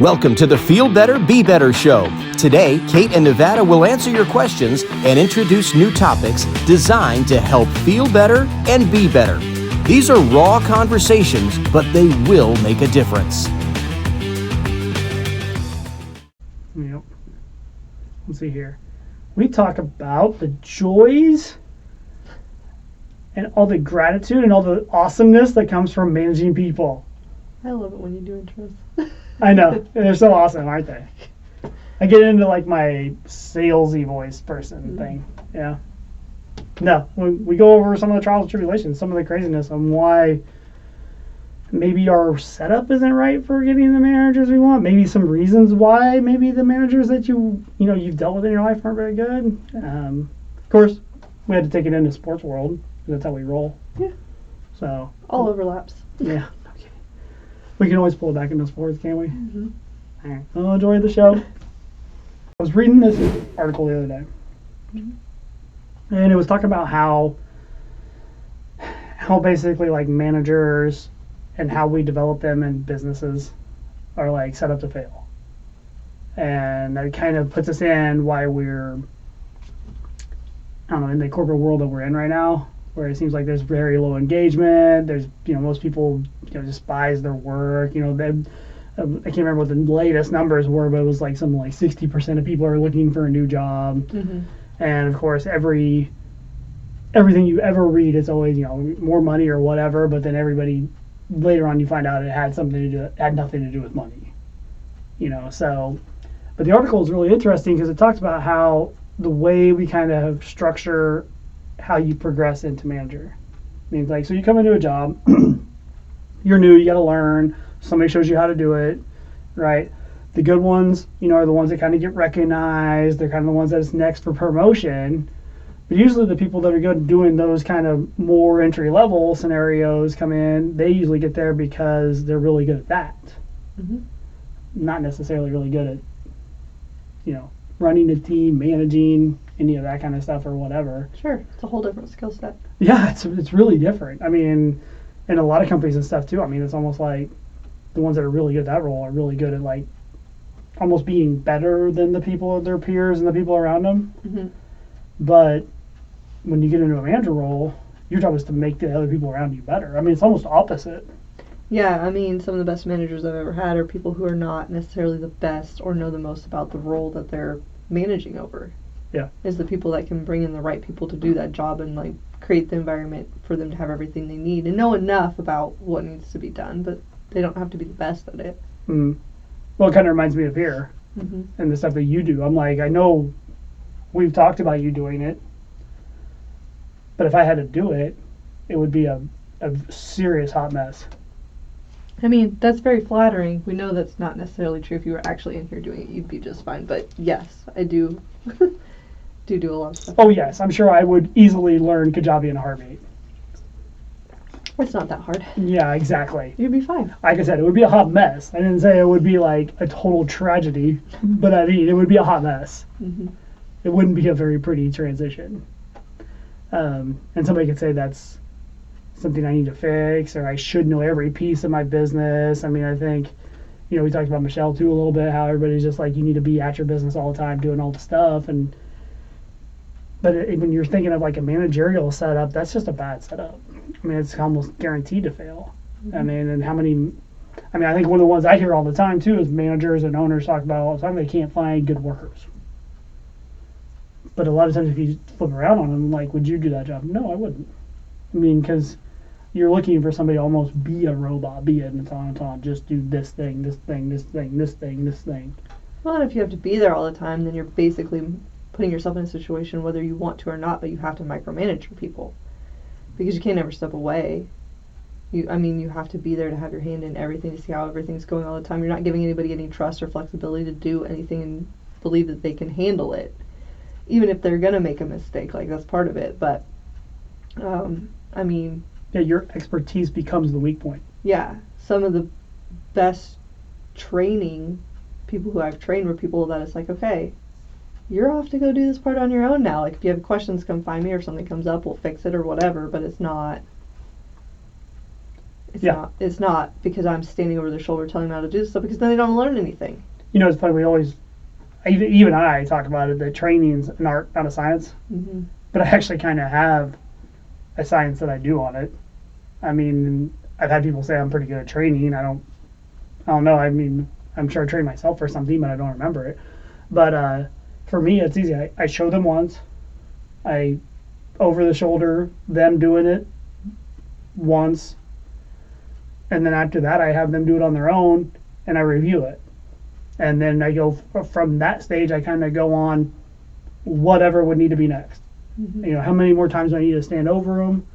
Welcome to the Feel Better, Be Better show. Today, Kate and Nevada will answer your questions and introduce new topics designed to help feel better and be better. These are raw conversations, but they will make a difference. Yep. Let's see here. We talk about the joys and all the gratitude and all the awesomeness that comes from managing people. I love it when you do intros. I know. They're so awesome, aren't they? I get into like my salesy voice person thing. Yeah. No, we go over some of the trials and tribulations, some of the craziness on why maybe our setup isn't right for getting the managers we want. Maybe some reasons why maybe the managers that you've dealt with in your life aren't very good. Of course, we had to take it into sports world. That's how we roll. Yeah. So all overlaps. Yeah. Okay. We can always pull it back into sports, can't we? Mm-hmm. All right. Well, enjoy the show. I was reading this article the other day, and it was talking about how basically like managers and how we develop them in businesses are like set up to fail, and that kind of puts us in why we're, I don't know, in the corporate world that we're in right now, where it seems like there's very low engagement. There's, most people, despise their work. I can't remember what the latest numbers were, but it was like something like 60% of people are looking for a new job. Mm-hmm. And of course, everything you ever read, it's always, more money or whatever, but then everybody, later on you find out it had nothing to do with money. So, but the article is really interesting because it talks about how the way we kind of structure how you progress into manager. Means like, so you come into a job, you're new, you got to learn, somebody shows you how to do it, right? The good ones, are the ones that kind of get recognized. They're kind of the ones that's next for promotion. But usually the people that are good doing those kind of more entry level scenarios come in, they usually get there because they're really good at that. Mm-hmm. Not necessarily really good at, running a team, managing, any of that kind of stuff or whatever. Sure, it's a whole different skill set. Yeah, it's really different. I mean, in a lot of companies and stuff too, it's almost like the ones that are really good at that role are really good at like almost being better than their peers and the people around them. Mm-hmm. But when you get into a manager role, your job is to make the other people around you better. It's almost opposite. Yeah, some of the best managers I've ever had are people who are not necessarily the best or know the most about the role that they're managing over. Yeah. Is the people that can bring in the right people to do that job and like create the environment for them to have everything they need and know enough about what needs to be done, but they don't have to be the best at it. Mm. Well, it kind of reminds me of here and the stuff that you do. I'm like, I know we've talked about you doing it, but if I had to do it, it would be a serious hot mess. That's very flattering. We know that's not necessarily true. If you were actually in here doing it, you'd be just fine. But yes, I do do a lot of stuff. Oh yes, I'm sure I would easily learn Kajabi in a heartbeat. It's not that hard. Yeah, exactly. You'd be fine. Like I said, it would be a hot mess. I didn't say it would be like a total tragedy, but it would be a hot mess. Mm-hmm. It wouldn't be a very pretty transition. And somebody could say that's something I need to fix, or I should know every piece of my business. I think, we talked about Michelle too a little bit, how everybody's just like, you need to be at your business all the time doing all the stuff. But when you're thinking of like a managerial setup, that's just a bad setup. It's almost guaranteed to fail. Mm-hmm. I think one of the ones I hear all the time too is managers and owners talk about all the time they can't find good workers. But a lot of times if you flip around on them, like, would you do that job? No, I wouldn't. Because you're looking for somebody to almost be a robot, be an automaton, just do this thing, this thing, this thing, this thing, this thing. Well, and if you have to be there all the time, then you're basically putting yourself in a situation, whether you want to or not, but you have to micromanage your people. Because you can't ever step away. You have to be there to have your hand in everything, to see how everything's going all the time. You're not giving anybody any trust or flexibility to do anything and believe that they can handle it. Even if they're going to make a mistake, like that's part of it. But, yeah, your expertise becomes the weak point. Yeah. Some of the best training, people who I've trained were people that it's like, okay, you're off to go do this part on your own now. Like, if you have questions, come find me, or something comes up, we'll fix it or whatever, but it's not It's not because I'm standing over their shoulder telling them how to do stuff, because then they don't learn anything. It's funny, we always, even I talk about it, that training's an art, not a science. Mm-hmm. But I actually kind of have a science that I do on it. I mean, I've had people say I'm pretty good at training. I don't know. I mean, I'm sure I trained myself for something, but I don't remember it. But for me, it's easy. I show them once. I over the shoulder them doing it once, and then after that, I have them do it on their own, and I review it. And then I go from that stage. I kind of go on whatever would need to be next. Mm-hmm. How many more times do I need to stand over them?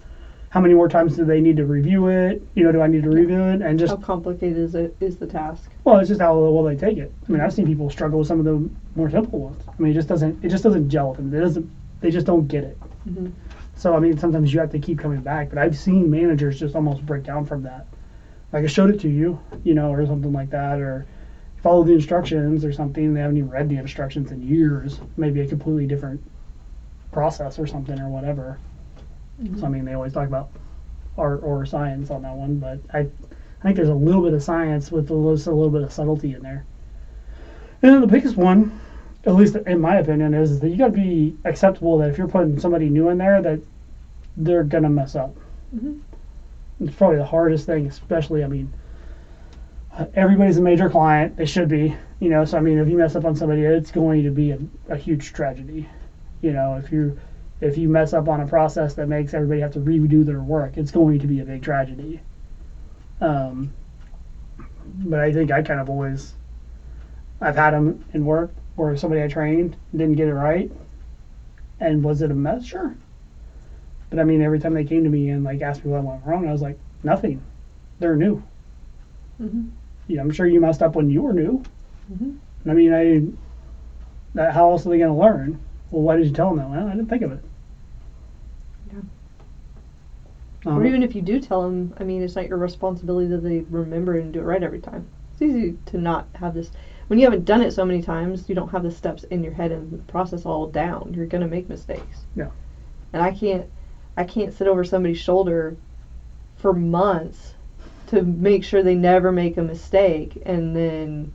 How many more times do they need to review it? Do I need to review it? And just how complicated is the task? Well, it's just how well they take it. I mean, I've seen people struggle with some of the more simple ones. I mean, it just doesn't gel with them. They just don't get it. Mm-hmm. So I mean, sometimes you have to keep coming back. But I've seen managers just almost break down from that. Like I showed it to you, or something like that, or follow the instructions or something. They haven't even read the instructions in years. Maybe a completely different process or something or whatever. Mm-hmm. So I mean, they always talk about art or science on that one, but I think there's a little bit of science with a little bit of subtlety in there. And then the biggest one, at least in my opinion, is that you got to be acceptable that if you're putting somebody new in there, that they're gonna mess up. Mm-hmm. It's probably the hardest thing, especially. I mean, everybody's a major client. They should be, So I mean, if you mess up on somebody, it's going to be a huge tragedy. If you mess up on a process that makes everybody have to redo their work, it's going to be a big tragedy. But I think I kind of always, I've had them in work where somebody I trained didn't get it right, and was it a mess? Sure. But I mean, every time they came to me and asked me what went wrong, I was like, nothing. They're new. Mm-hmm. Yeah, I'm sure you messed up when you were new. Mm-hmm. I mean, how else are they going to learn? Well, why did you tell them that? Well, I didn't think of it. Yeah. Or even if you do tell them, I mean, it's not your responsibility that they remember it and do it right every time. It's easy to not have this. When you haven't done it so many times, you don't have the steps in your head and the process all down. You're going to make mistakes. Yeah. And I can't sit over somebody's shoulder for months to make sure they never make a mistake, and then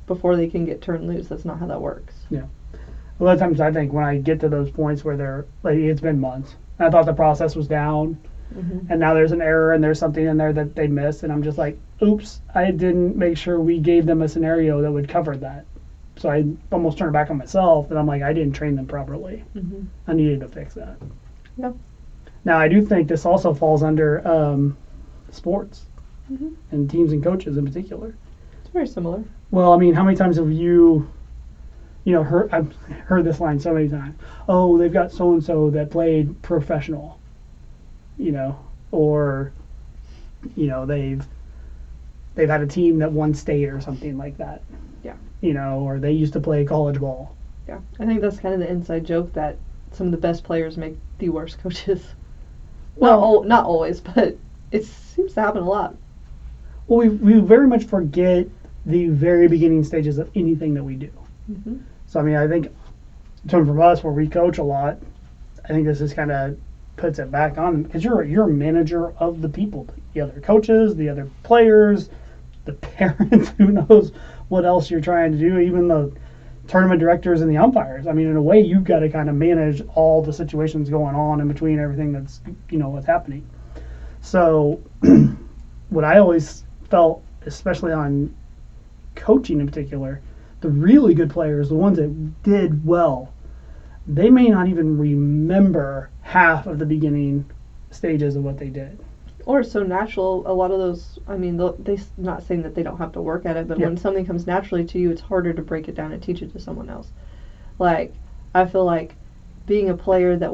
before they can get turned loose. That's not how that works. Yeah. A lot of times I think when I get to those points where they're it's been months, and I thought the process was down, and now there's an error and there's something in there that they missed, and I'm just like, oops, I didn't make sure we gave them a scenario that would cover that. So I almost turn it back on myself, and I'm like, I didn't train them properly. I needed to fix that. Yeah. Now I do think this also falls under sports and teams and coaches in particular. It's very similar. Well, I mean, how many times have you I've heard this line so many times. Oh, they've got so and so that played professional, or they've had a team that won state or something like that. Yeah. Or they used to play college ball. Yeah, I think that's kind of the inside joke that some of the best players make the worst coaches. Well, not always, but it seems to happen a lot. Well, we very much forget the very beginning stages of anything that we do. So I mean, I think coming from us, where we coach a lot, I think this just kind of puts it back on, because you're a manager of the people, the other coaches, the other players, the parents. Who knows what else you're trying to do? Even the tournament directors and the umpires. I mean, in a way, you've got to kind of manage all the situations going on in between everything that's what's happening. So, what I always felt, especially on coaching in particular, the really good players, the ones that did well, they may not even remember half of the beginning stages of what they did. Or it's so natural. A lot of those, I mean, they're not saying that they don't have to work at it, but when something comes naturally to you, it's harder to break it down and teach it to someone else. Like, I feel like being a player that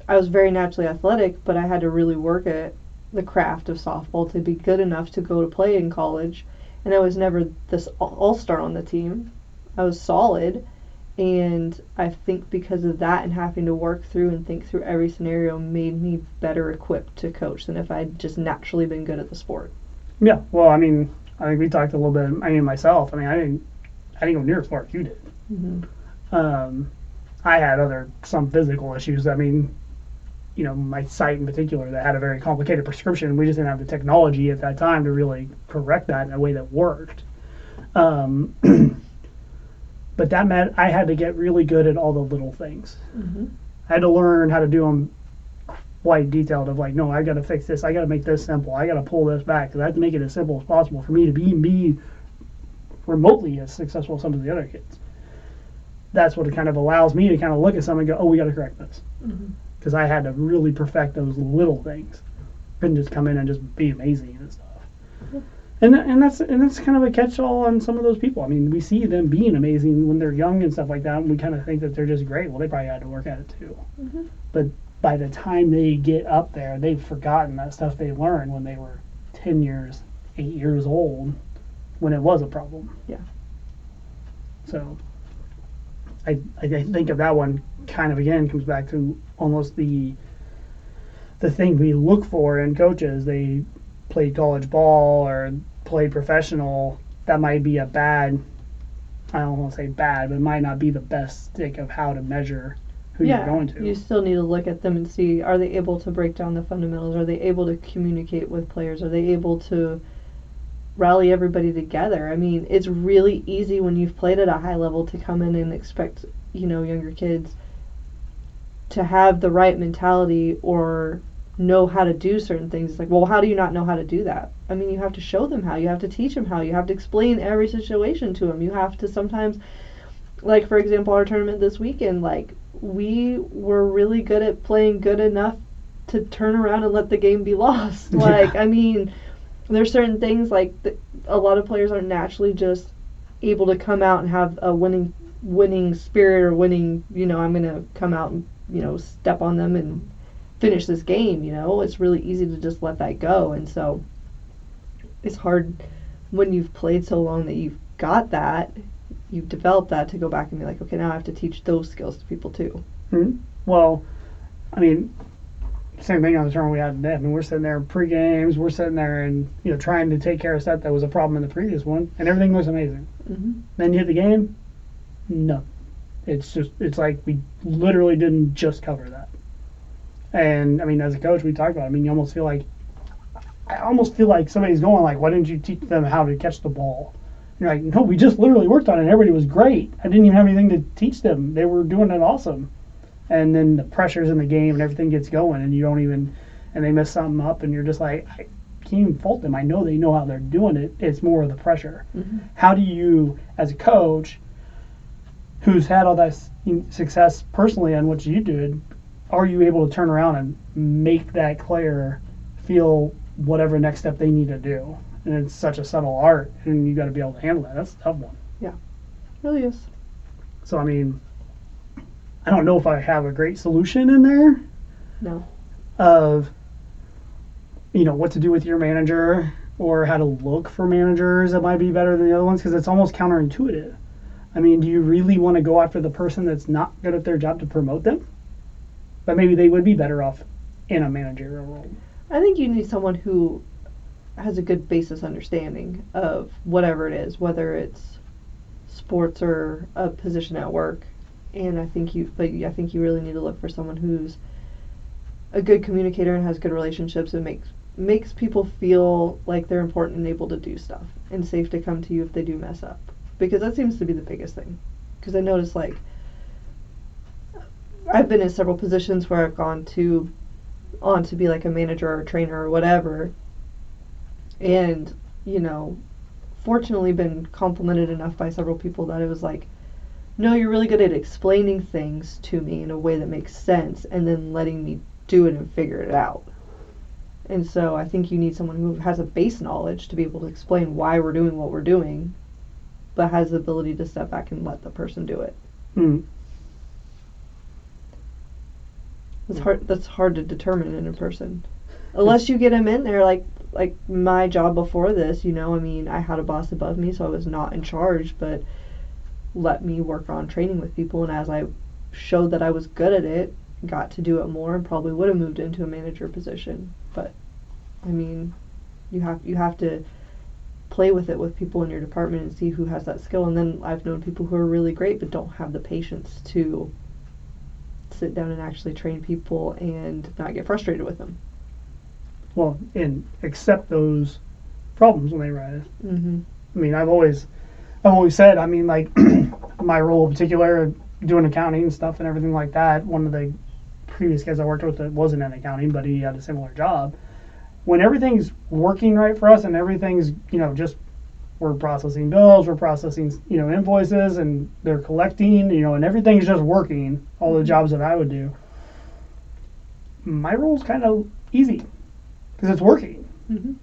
I was very naturally athletic, but I had to really work at the craft of softball to be good enough to go to play in college. And I was never this all-star on the team. I was solid, and I think because of that and having to work through and think through every scenario made me better equipped to coach than if I'd just naturally been good at the sport. Yeah, well, I mean, I think we talked a little bit. I mean, myself. I mean, I didn't go near as far as you did. I had some physical issues. I mean, my site in particular that had a very complicated prescription. We just didn't have the technology at that time to really correct that in a way that worked. But that meant I had to get really good at all the little things. Mm-hmm. I had to learn how to do them quite detailed of no, I got to fix this. I got to make this simple. I got to pull this back because I have to make it as simple as possible for me to be remotely as successful as some of the other kids. That's what it kind of allows me to kind of look at something and go, oh, we got to correct this. Because I had to really perfect those little things. Couldn't just come in and just be amazing and stuff. And that's kind of a catch-all on some of those people. I mean, we see them being amazing when they're young and stuff like that, and we kind of think that they're just great. Well, they probably had to work at it too. But by the time they get up there, they've forgotten that stuff they learned when they were 10 years, 8 years old, when it was a problem. Yeah. So I think of that one kind of, again, comes back to almost the thing we look for in coaches. They played college ball or played professional. That might be a bad, I don't want to say bad, but it might not be the best stick of how to measure who you're going to. You still need to look at them and see, are they able to break down the fundamentals? Are they able to communicate with players? Are they able to rally everybody together? I mean, it's really easy when you've played at a high level to come in and expect, younger kids to have the right mentality or know how to do certain things. It's like, well, how do you not know how to do that? I mean, you have to show them how. You have to teach them how. You have to explain every situation to them. You have to sometimes, like, for example, our tournament this weekend, we were really good at playing good enough to turn around and let the game be lost. I mean, there's certain things a lot of players aren't naturally just able to come out and have a winning spirit or winning, I'm going to come out and, step on them and finish this game, It's really easy to just let that go. And so it's hard when you've played so long that you've got that, you've developed that, to go back and be like, okay, now I have to teach those skills to people too. Mm-hmm. Well, I mean, same thing on the tournament we had today. I mean, we're sitting there pre-games, we're sitting there and, trying to take care of stuff that was a problem in the previous one, and everything was amazing. Then you hit the game, no. It's like we literally didn't just cover that. And, I mean, as a coach, we talked about it. I mean, I almost feel like somebody's going why didn't you teach them how to catch the ball? You're like, no, we just literally worked on it and everybody was great. I didn't even have anything to teach them. They were doing it awesome. And then the pressures in the game and everything gets going and and they mess something up and you're just like, I can't even fault them. I know they know how they're doing it. It's more of the pressure. How do you, as a coach, who's had all that success personally on what you did, are you able to turn around and make that player feel whatever next step they need to do? And it's such a subtle art, and you got to be able to handle that. That's a tough one. Yeah, it really is. So, I mean, I don't know if I have a great solution in there. No. Of, what to do with your manager or how to look for managers that might be better than the other ones, because it's almost counterintuitive. I mean, do you really want to go after the person that's not good at their job to promote them? But maybe they would be better off in a managerial role. I think you need someone who has a good basis understanding of whatever it is, whether it's sports or a position at work. And I think you really need to look for someone who's a good communicator and has good relationships and makes people feel like they're important and able to do stuff and safe to come to you if they do mess up. Because that seems to be the biggest thing. Because I noticed, I've been in several positions where I've gone on to be like a manager or a trainer or whatever, and fortunately been complimented enough by several people that it was like, no, you're really good at explaining things to me in a way that makes sense and then letting me do it and figure it out. And so I think you need someone who has a base knowledge to be able to explain why we're doing what we're doing, but has the ability to step back and let the person do it. That's hard to determine in a person. Unless you get them in there, like my job before this, I had a boss above me, so I was not in charge, but let me work on training with people, and as I showed that I was good at it, got to do it more, and probably would have moved into a manager position. But, I mean, you have to play with it with people in your department and see who has that skill, and then I've known people who are really great but don't have the patience to sit down and actually train people and not get frustrated with them. Well, and accept those problems when they arise. Mm-hmm. I mean, I've always said, I mean, like my role in particular, doing accounting and stuff and everything like that. One of the previous guys I worked with that wasn't in accounting, but he had a similar job. When everything's working right for us and everything's, just we're processing bills, we're processing, invoices, and they're collecting, and everything's just working, all the jobs that I would do, my role's kind of easy because it's working. Mm-hmm.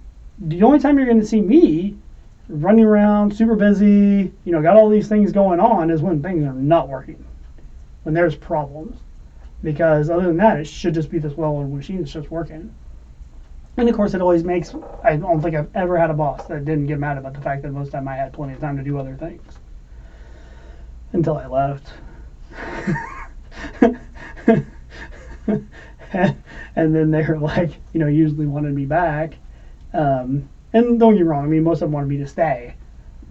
The only time you're going to see me running around, super busy, got all these things going on is when things are not working, when there's problems. Because other than that, it should just be this well-oiled machine that's just working. And of course, it always makes, I don't think I've ever had a boss that didn't get mad about the fact that most of the time I had plenty of time to do other things. Until I left. And then they were like, usually wanted me back. And don't get me wrong, I mean, most of them wanted me to stay.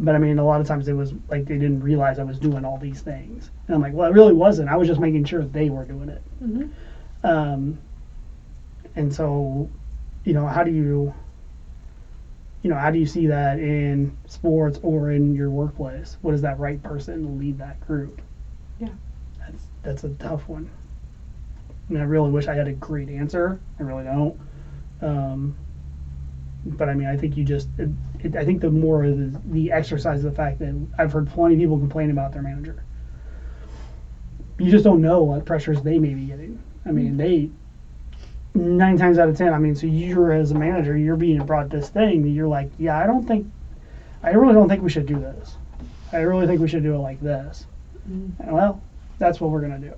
But I mean, a lot of times it was like they didn't realize I was doing all these things. And I'm like, well, it really wasn't. I was just making sure they were doing it. Mm-hmm. And so, how do you see that in sports or in your workplace? What is that right person to lead that group? Yeah. That's a tough one. And I really wish I had a great answer. I really don't. But I mean, I think I think the more the exercise of the fact that I've heard plenty of people complain about their manager. You just don't know what pressures they may be getting. I mean, 9 times out of 10, I mean, so you're as a manager, you're being brought this thing that you're like, yeah, I really don't think we should do this. I really think we should do it like this. Mm-hmm. And well, that's what we're going to do.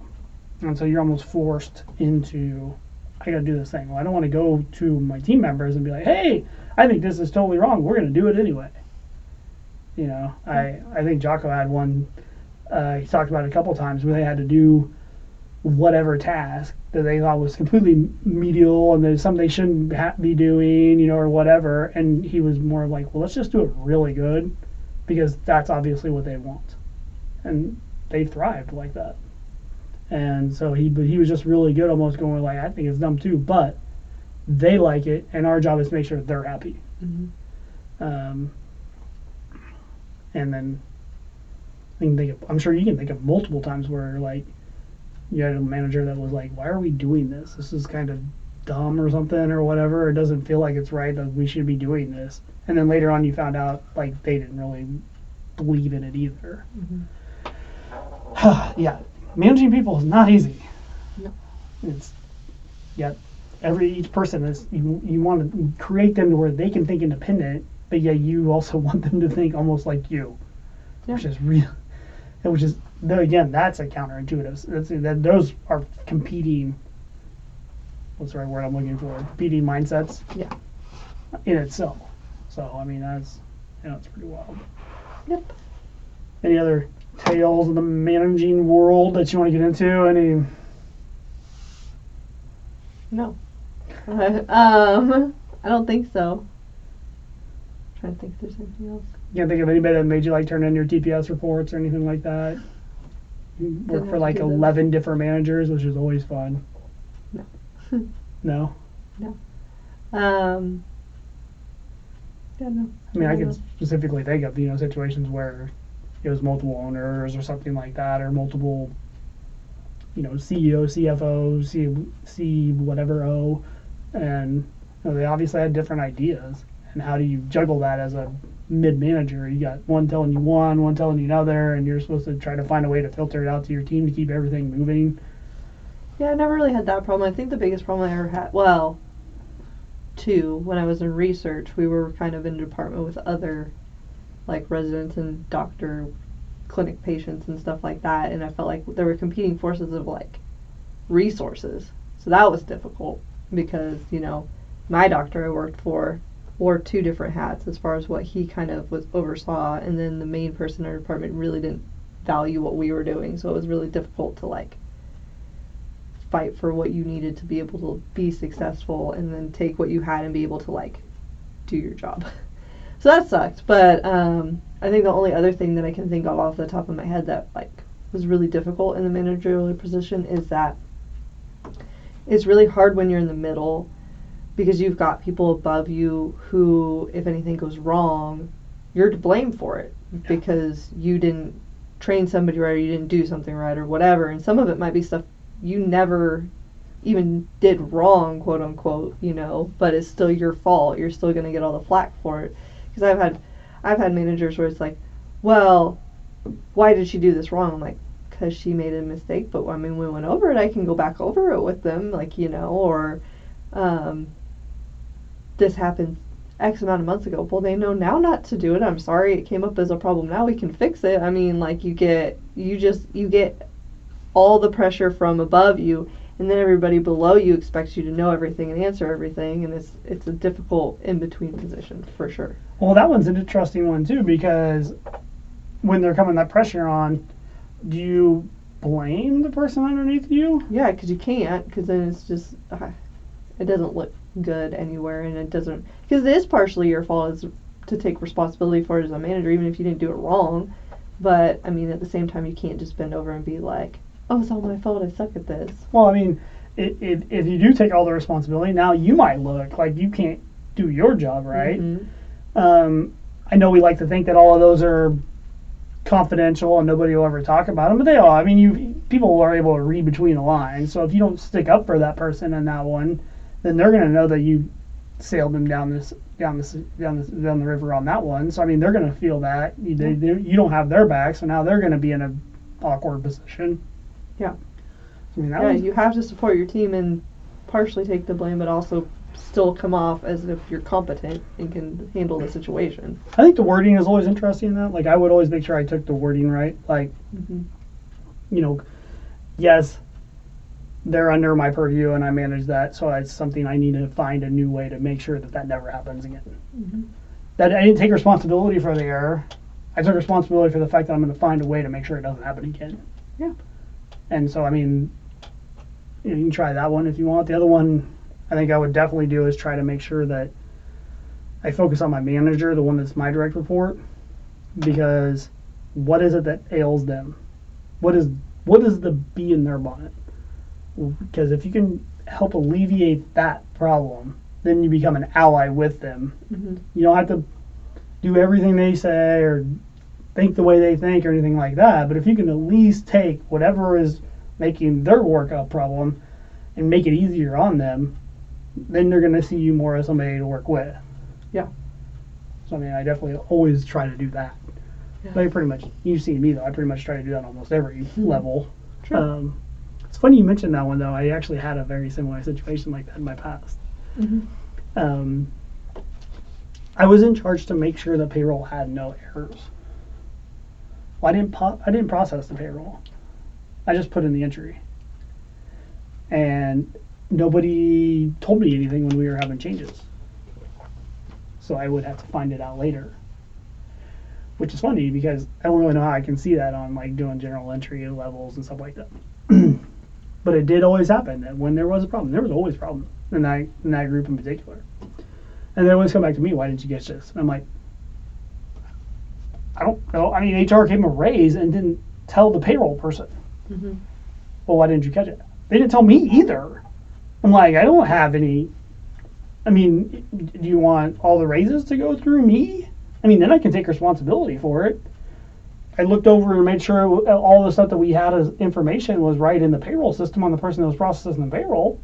And so you're almost forced into, I got to do this thing. Well, I don't want to go to my team members and be like, hey, I think this is totally wrong. We're going to do it anyway. I think Jocko had one, he talked about it a couple times where they had to do whatever task that they thought was completely medial and there's something they shouldn't be doing, or whatever. And he was more like, well, let's just do it really good because that's obviously what they want. And they thrived like that. And so he was just really good, almost going like, I think it's dumb too, but they like it, and our job is to make sure they're happy. Mm-hmm. And then I'm sure you can think of multiple times where like you had a manager that was like, why are we doing this? This is kind of dumb or something or whatever. It doesn't feel like it's right that we should be doing this. And then later on you found out like they didn't really believe in it either. Mm-hmm. Yeah. Managing people is not easy. No. It's each person is you want to create them to where they can think independent, but yet you also want them to think almost like you, which is real. Which is again, that's a counterintuitive. Those are competing. What's the right word I'm looking for? Competing mindsets. Yeah. In itself. So I mean that's it's pretty wild. Yep. Any other tales of the managing world that you want to get into? Any? No. I don't think so. I'm trying to think if there's anything else. You can't think of anybody that made you like turn in your TPS reports or anything like that? You work for like 11 different managers, which is always fun. No. No? No. Yeah, no. I mean, I can specifically think of, situations where it was multiple owners or something like that, or multiple, CEO, CFO, C whatever O, and they obviously had different ideas. And how do you juggle that as a mid-manager? You got one telling you one telling you another, and you're supposed to try to find a way to filter it out to your team to keep everything moving. Yeah, I never really had that problem. I think the biggest problem I ever had, well, two, when I was in research, we were kind of in a department with other, like, residents and doctor clinic patients and stuff like that, and I felt like there were competing forces of, like, resources. So that was difficult because, my doctor I worked for wore 2 different hats as far as what he kind of oversaw, and then the main person in our department really didn't value what we were doing, so it was really difficult to, like, fight for what you needed to be able to be successful and then take what you had and be able to, like, do your job. So that sucked, but I think the only other thing that I can think of off the top of my head that, like, was really difficult in the managerial position is that it's really hard when you're in the middle because you've got people above you who, if anything goes wrong, you're to blame for it because you didn't train somebody right or you didn't do something right or whatever. And some of it might be stuff you never even did wrong, quote unquote, but it's still your fault. You're still going to get all the flack for it. Because I've had managers where it's like, well, why did she do this wrong? I'm like, because she made a mistake, but I mean, we went over it. I can go back over it with them, or this happened X amount of months ago. Well, they know now not to do it. I'm sorry, it came up as a problem. Now we can fix it. I mean, like, you get all the pressure from above you, and then everybody below you expects you to know everything and answer everything, and it's a difficult in-between position for sure. Well, that one's an interesting one too, because when they're coming that pressure on, do you blame the person underneath you? Yeah, because you can't, because then it's just it doesn't look good anywhere, and it doesn't, because it is partially your fault is to take responsibility for it as a manager, even if you didn't do it wrong. But I mean, at the same time, you can't just bend over and be like, oh, it's all my fault, I suck at this. Well, I mean, if you do take all the responsibility, now you might look like you can't do your job right. Mm-hmm. I know we like to think that all of those are confidential and nobody will ever talk about them, but they are. I mean, people are able to read between the lines. So if you don't stick up for that person in that one, then they're going to know that you sailed them down the river on that one. So I mean, they're going to feel that you don't have their back. So now they're going to be in an awkward position. Yeah. I mean, you have to support your team and partially take the blame, but also still come off as if you're competent and can handle the situation. I think the wording is always interesting in that. Like, I would always make sure I took the wording right. Like, yes, they're under my purview and I manage that, so it's something I need to find a new way to make sure that never happens again. Mm-hmm. That I didn't take responsibility for the error. I took responsibility for the fact that I'm going to find a way to make sure it doesn't happen again. Yeah. And so, I mean, you can try that one if you want. The other one I think I would definitely do is try to make sure that I focus on my manager, the one that's my direct report, because what is it that ails them? What is the bee in their bonnet? Because if you can help alleviate that problem, then you become an ally with them. Mm-hmm. You don't have to do everything they say or think the way they think or anything like that, but if you can at least take whatever is making their work a problem and make it easier on them, then they're going to see you more as somebody to work with. Yeah. So I mean, I definitely always try to do that. Yeah. But pretty much, you've seen me though, I pretty much try to do that on almost every level. Sure. It's funny you mentioned that one though. I actually had a very similar situation like that in my past. Mm-hmm. I was in charge to make sure the payroll had no errors. Well, I didn't process the payroll. I just put in the entry. And nobody told me anything when we were having changes. So I would have to find it out later. Which is funny because I don't really know how I can see that on like doing general entry levels and stuff like that. But it did always happen that when there was a problem, there was always a problem in that group in particular. And they always come back to me, why didn't you get this? And I'm like, I don't know. I mean, HR gave them a raise and didn't tell the payroll person. Mm-hmm. Well, why didn't you catch it? They didn't tell me either. I'm like, I don't have any. I mean, do you want all the raises to go through me? I mean, then I can take responsibility for it. I looked over and made sure all the stuff that we had as information was right in the payroll system on the person that was processing the payroll,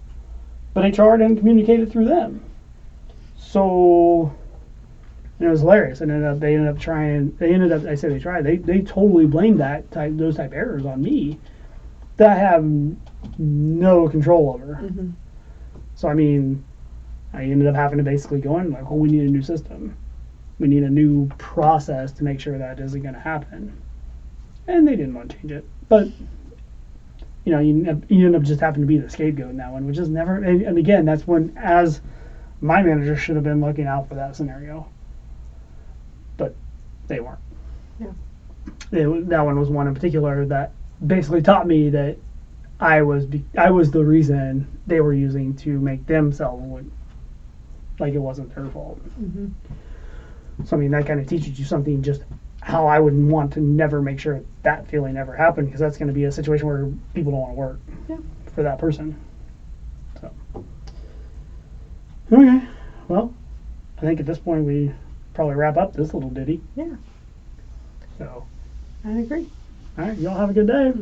but HR didn't communicate it through them. So it was hilarious. They ended up they totally blamed those type errors on me that I have no control over. Mm-hmm. So I mean, I ended up having to basically go in like, well, we need a new system. We need a new process to make sure that isn't going to happen. And they didn't want to change it. But, you end up just having to be the scapegoat in that one, which is never, and again, that's when, as my manager should have been looking out for that scenario. But they weren't. Yeah. That one was one in particular that basically taught me that I was the reason they were using to make themselves look like it wasn't their fault. Mm-hmm. So, I mean, that kind of teaches you something, just how I would want to never make sure that feeling never happened, because that's going to be a situation where people don't want to work for that person. So, okay, well, I think at this point we probably wrap up this little ditty. Yeah, So, I agree. all right, y'all have a good day.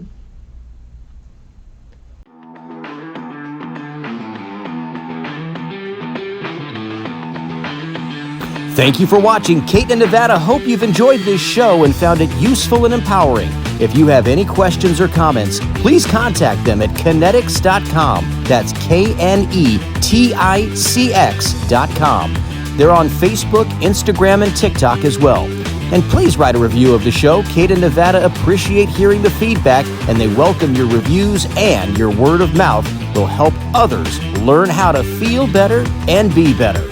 Thank you for watching Kate and Nevada. Hope you've enjoyed this show and found it useful and empowering. If you have any questions or comments, please contact them at kinetics.com. That's KNETICX.com. They're on Facebook, Instagram, and TikTok as well. And please write a review of the show. Kate and Nevada appreciate hearing the feedback, and they welcome your reviews, and your word of mouth will help others learn how to feel better and be better.